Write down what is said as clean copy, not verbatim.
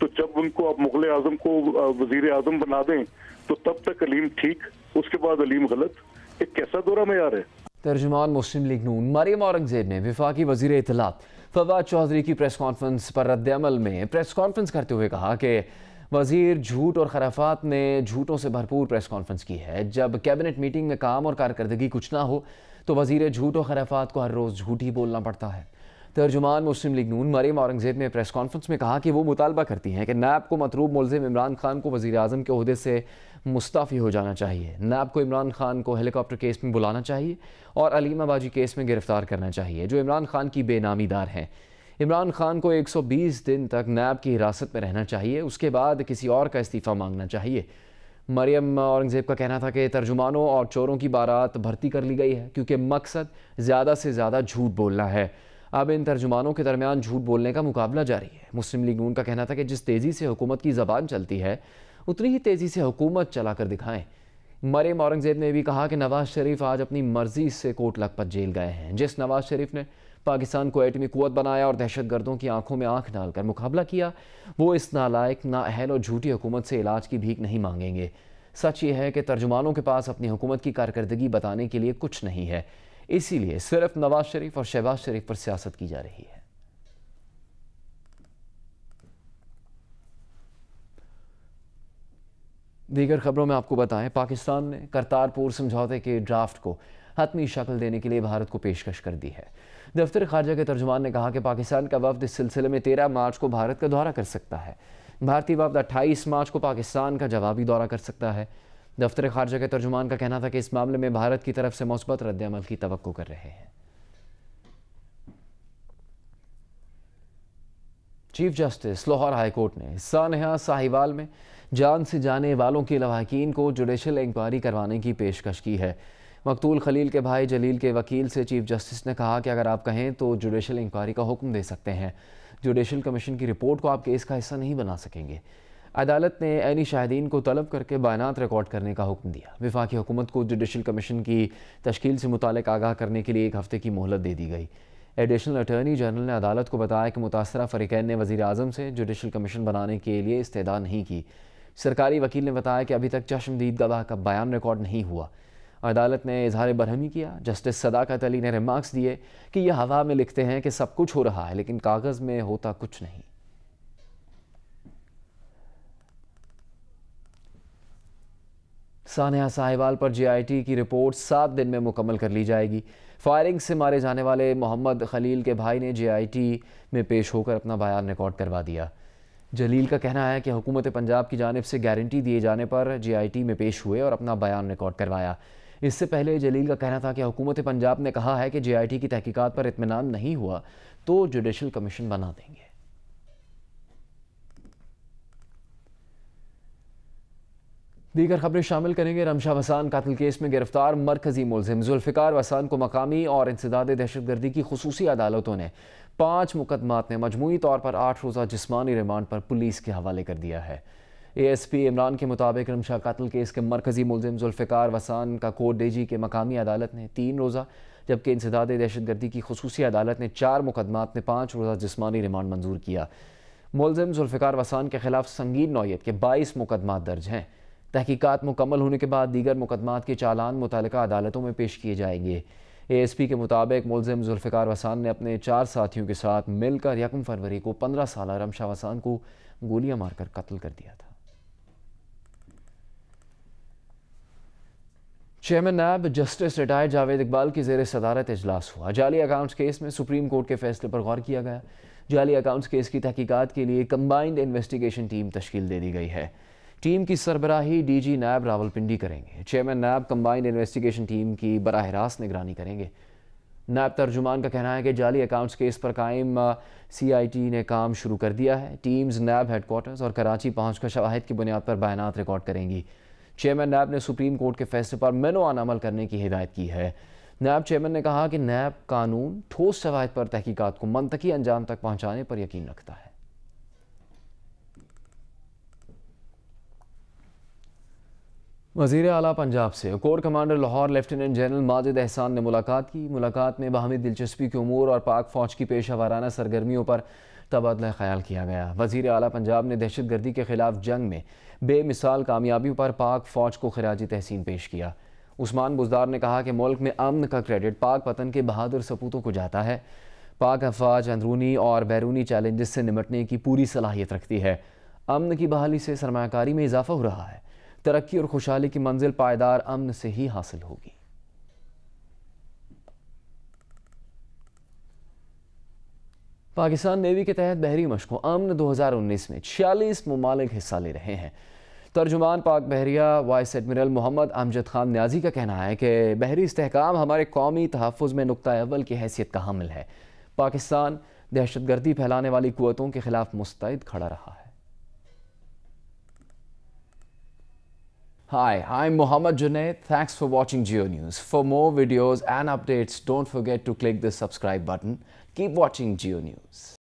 تو جب ان کو آپ مغل اعظم کو وزیر اعظم بنا دیں تو تب تک علیم ٹھیک، اس کے بعد علیم غلط. ایک کیسا دورہ معیار ہے؟ ترجمان مسلم لیگ نون مریم اورنگزیب نے وفاقی وزیر اطلاعات فواد چودھری کی پریس کانفرنس پر رد عمل میں پریس کانفرنس کرتے ہوئے کہا کہ وزیر جھوٹ اور خرافات نے جھوٹوں سے بھرپور پریس کانفرنس کی ہے. جب کیبنٹ میٹنگ میں کام اور کارکردگی کچھ نہ ہو تو وزیر جھوٹ اور خرافات کو ہر روز جھوٹ ہی بولنا پڑتا ہے. ترجمان مسلم لیگ نون مریم اورنگزیب نے پریس کانفرنس میں کہا کہ وہ مطالبہ کرتی ہیں کہ نیب کو مطلوب ملزم عمران خان کو وزیر اعظم کے عہدے سے مستعفی ہو جانا چاہیے. نیب کو عمران خان کو ہیلی کاپٹر کیس میں بلانا چاہیے اور علیمہ باجی کیس میں گرفتار کرنا چاہیے جو عمران خان کی بے نامی دار ہیں. عمران خان کو 120 دن تک نیب کی حراست میں رہنا چاہیے، اس کے بعد کسی اور کا استعفیٰ مانگنا چاہیے. مریم اورنگزیب کا کہنا تھا کہ ترجمانوں اور چوروں کی بارات بھرتی کر لی گئی ہے کیونکہ مقصد زیادہ سے زیادہ جھوٹ بولنا ہے. اب ان ترجمانوں کے درمیان جھوٹ بولنے کا مقابلہ جاری ہے. مسلم لیگ نون کا کہنا تھا کہ جس تیزی سے حکومت کی زبان چلتی ہے اتنی ہی تیزی سے حکومت چلا کر دکھائیں. مریم اورنگزیب نے بھی کہا کہ نواز شریف آج اپنی مرضی سے کوٹ لکھپت جیل گئے ہیں. جس نواز شریف نے پاکستان کو ایٹمی قوت بنایا اور دہشت گردوں کی آنکھوں میں آنکھ ڈال کر مقابلہ کیا، وہ اس نالائق، نااہل اور جھوٹی حکومت سے علاج کی بھیک نہیں مانگیں گے. سچ یہ ہے کہ ترجمانوں کے پاس اپنی حکومت کی کارکردگی بتانے کے لیے کچھ نہیں ہے، اسی لیے صرف نواز شریف اور شہباز شریف پر سیاست کی جا رہی ہے. دیگر خبروں میں آپ کو بتائیں، پاکستان نے کرتارپور سمجھوتے کے ڈرافٹ کو حتمی شکل دینے کے لیے بھارت کو پیشکش کر دی ہے. دفتر خارجہ کے ترجمان نے کہا کہ پاکستان کا وفد اس سلسلے میں 13 مارچ کو بھارت کا دورہ کر سکتا ہے. بھارتی وفد 28 مارچ کو پاکستان کا جوابی دورہ کر سکتا ہے. دفتر خارجہ کے ترجمان کا کہنا تھا کہ اس معاملے میں بھارت کی طرف سے مثبت رد عمل کی توقع کر رہے ہیں. Chief justice Lahore high court نے سانحہ ساہیوال میں جان سے جانے والوں کے لواحقین کو جوڈیشل انکوائری کروانے کی پیشکش کی ہے. مقتول خلیل کے بھائی جلیل کے وکیل سے چیف جسٹس نے کہا کہ اگر آپ کہیں تو جوڈیشل انکوائری کا حکم دے سکتے ہیں. جوڈیشل کمیشن کی رپورٹ کو آپ کیس کا حصہ نہیں بنا سکیں گے. عدالت نے عینی شاہدین کو طلب کر کے بیانات ریکارڈ کرنے کا حکم دیا. وفاقی حکومت کو جوڈیشل کمیشن کی تشکیل سے متعلق آگاہ کرنے کے لیے 1 ہفتے کی مہلت دے دی گئی. ایڈیشنل اٹارنی جنرل نے عدالت کو بتایا کہ متاثرہ فریقین نے وزیر اعظم سے جوڈیشل کمیشن بنانے کے لیے استدعا نہیں کی. سرکاری وکیل نے بتایا کہ ابھی تک چشمدید گواہ کا بیان ریکارڈ نہیں ہوا. عدالت نے اظہار برہمی کیا. جسٹس صداقت علی نے ریمارکس دیے کہ یہ ہوا میں لکھتے ہیں کہ سب کچھ ہو رہا ہے لیکن کاغذ میں ہوتا کچھ نہیں. سانحہ ساہیوال پر JIT کی رپورٹ 7 دن میں مکمل کر لی جائے گی. فائرنگ سے مارے جانے والے محمد خلیل کے بھائی نے JIT میں پیش ہو کر اپنا بیان ریکارڈ کروا دیا. جلیل کا کہنا ہے کہ حکومت پنجاب کی جانب سے گارنٹی دیے جانے پر JIT میں پیش ہوئے اور اپنا بیان ریکارڈ کروایا. اس سے پہلے جلیل کا کہنا تھا کہ حکومت پنجاب نے کہا ہے کہ JIT کی تحقیقات پر اطمینان نہیں ہوا تو جوڈیشل کمیشن بنا دیں گے. دیگر خبریں شامل کریں گے. رمشا وسان قتل کیس میں گرفتار مرکزی ملزم ذوالفقار وسان کو مقامی اور انسداد دہشت گردی کی خصوصی عدالتوں نے 5 مقدمات میں مجموعی طور پر 8 روزہ جسمانی ریمانڈ پر پولیس کے حوالے کر دیا ہے. ASP عمران کے مطابق رمشا قتل کیس کے مرکزی ملزم ذوالفقار وسان کا کوٹ ڈیجی کے مقامی عدالت نے 3 روزہ جبکہ انسداد دہشت گردی کی خصوصی عدالت نے 4 مقدمات میں 5 روزہ جسمانی ریمانڈ منظور کیا. ملزم ذوالفقار وسان کے خلاف سنگین نوعیت کے 22 مقدمات درج ہیں. تحقیقات مکمل ہونے کے بعد دیگر مقدمات کے چالان متعلقہ عدالتوں میں پیش کیے جائیں گے. ASP کے مطابق ملزم ذوالفقار وسان نے اپنے 4 ساتھیوں کے ساتھ مل کر 1 فروری کو 15 سالہ رمشا وسان کو گولیاں مار کر قتل کر دیا تھا. Chairman NAB justice retired Javed Iqbal کی زیر صدارت اجلاس ہوا. جعلی اکاؤنٹس کیس میں سپریم کورٹ کے فیصلے پر غور کیا گیا. جعلی اکاؤنٹس کیس کی تحقیقات کے لیے کمبائنڈ انویسٹیگیشن ٹیم تشکیل دے دی گئی ہے. ٹیم کی سربراہی DG نیب راولپنڈی کریں گے. Chairman NAB combined investigation team کی براہ راست نگرانی کریں گے. نیب ترجمان کا کہنا ہے کہ جعلی اکاؤنٹس کیس پر قائم CIT نے کام شروع کر دیا ہے. ٹیمز نیب ہیڈ کوارٹرز اور کراچی پہنچ کر شواہد کی بنیاد پر بیانات ریکارڈ کریں گی. چیئرمین نیب نے سپریم کورٹ کے فیصلے پر مینوان عمل کرنے کی ہدایت کی ہے. نیب چیئرمین نے کہا کہ نیب قانون ٹھوس شواہد پر تحقیقات کو منطقی انجام تک پہنچانے پر یقین رکھتا ہے. وزیر اعلیٰ پنجاب سے corps commander Lahore lieutenant general Majid Ahsan نے ملاقات کی. ملاقات میں باہمی دلچسپی کے امور اور پاک فوج کی پیشہ ورانہ سرگرمیوں پر تبادلہ خیال کیا گیا۔ وزیر اعلیٰ پنجاب نے دہشت گردی کے خلاف جنگ میں بے مثال کامیابیوں پر پاک فوج کو خراج تحسین پیش کیا۔ عثمان بزدار نے کہا کہ ملک میں امن کا کریڈٹ پاک وطن کے بہادر سپوتوں کو جاتا ہے۔ پاک افواج اندرونی اور بیرونی چیلنجز سے نمٹنے کی پوری صلاحیت رکھتی ہے۔ امن کی بحالی سے سرمایہ کاری میں اضافہ ہو رہا ہے۔ ترقی اور خوشحالی کی منزل پائیدار امن سے ہی حاصل ہوگی۔ پاکستان نیوی کے تحت بحری مشقوں امن 2019 میں 46 ممالک حصہ لے رہے ہیں۔ ترجمان پاک بحریہ وائس ایڈمرل محمد امجد خان نیازی کا کہنا ہے کہ بحری استحکام ہمارے قومی تحفظ میں نقطہ اول کی حیثیت کا حامل ہے۔ پاکستان دہشت گردی پھیلانے والی قوتوں کے خلاف مستعد کھڑا رہا ہے۔ Hi, I'm Mohammad Junaid. Thanks for watching Geo News. For more videos and updates, don't forget to click the subscribe button. Keep watching Geo News.